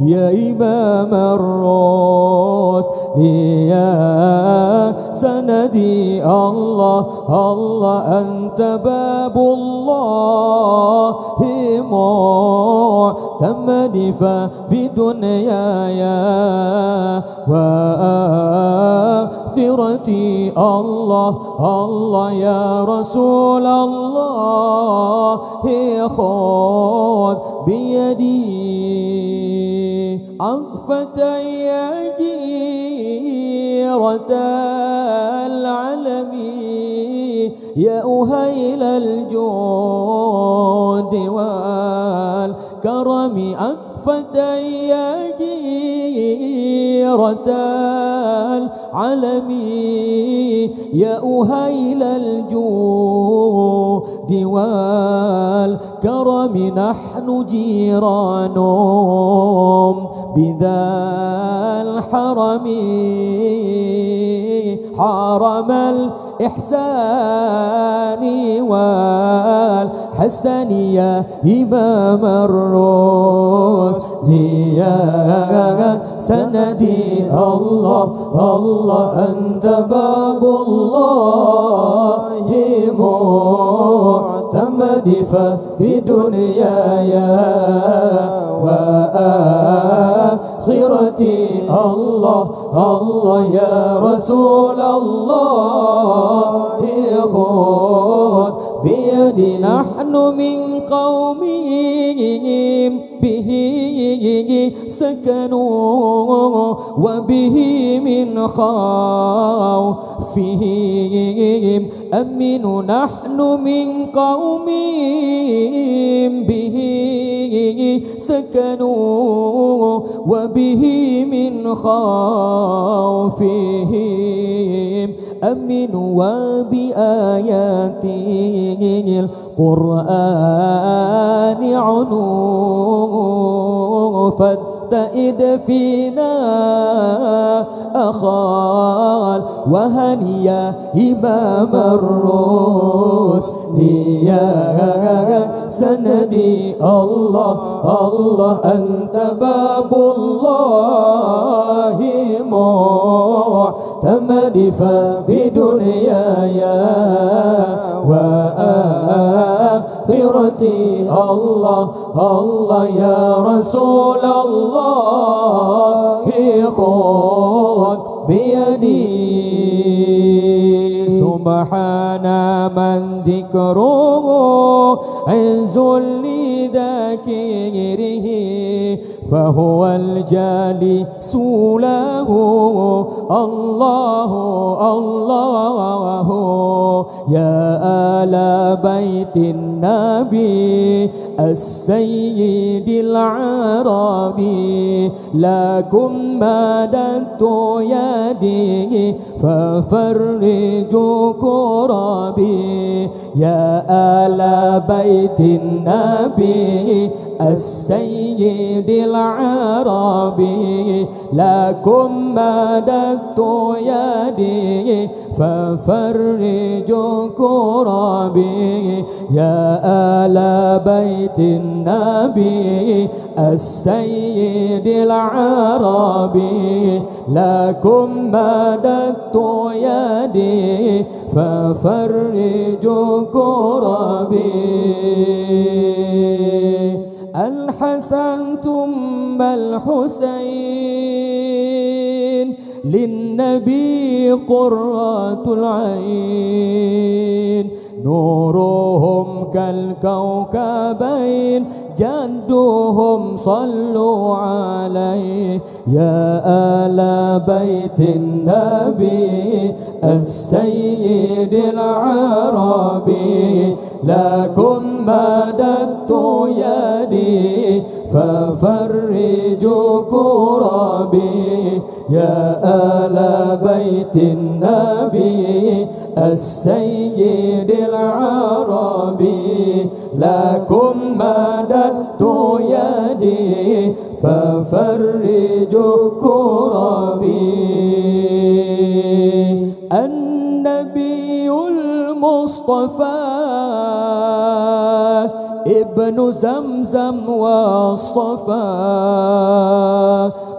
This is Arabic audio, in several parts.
يا إمام الرسل يا سندي الله الله أنت باب الله معتمدي فبدنياي وآخرتي الله الله يا رسول الله خذ بيدي عطفة يا جيرة العالم يا أهيل الجود والكرم عطفة يا جيرة العالم يا أهيل الجود والكرم نحن جيران بذا الحرم حرم الإحسان والحسن يا إمام الرسل يا سندي الله الله أنت باب الله معتمدي فبدنياي وآخرتي الله الله يا رسول الله خذ بيدي نحن من قومهم به سكنوا وبه من خوفهم أمنوا نحن من قومهم به سكنوا وبه من خوفهم أمنوا وبآياته القرآن عنوا فاتئد فينا أخال وهنيا إمام الرسل يا سندي الله الله أنت باب الله معتمدي فبدنياي وآخرتي الله الله يا رسول الله خذ بيدي سبحان من ذكره عز لذاكره فهو الجالس له الله الله يا آل بيت النبي السيد العربي لكم مددت يدي ففرجوا كربي يا آل بيت النبي السيد العربي لكم مددت يدي ففرجوا كربي يا آل بيت النبي السيد العربي لكم مددت يدي ففرجوا كربي الحسن ثم الحسين للنبي قرة العين نورهم كالكوكبين جدهم صلوا عليه يا آل بيت النبي السيد العربي لكم مددت يدي ففرجوا كربي يا آل بيت النبي السيد العربي لكم مددت يدي ففرجوا كربي النبي المصطفى ابن زمزم والصفا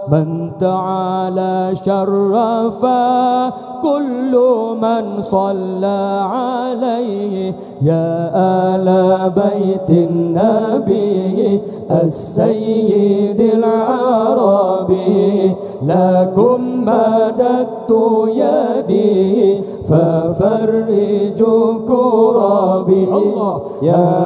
من تعالى شرفا كل من صلى عليه يا آل بيت النبي السيد العربي لكم مددت يدي ففرجوا كربي الله يا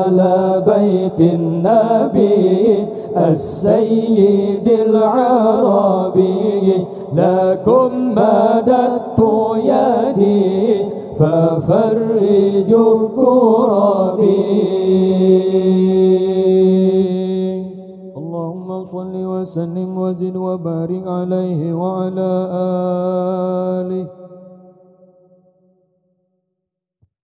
آل بيت النبي السيد العربي لكم مددت يدي ففرجوا كربي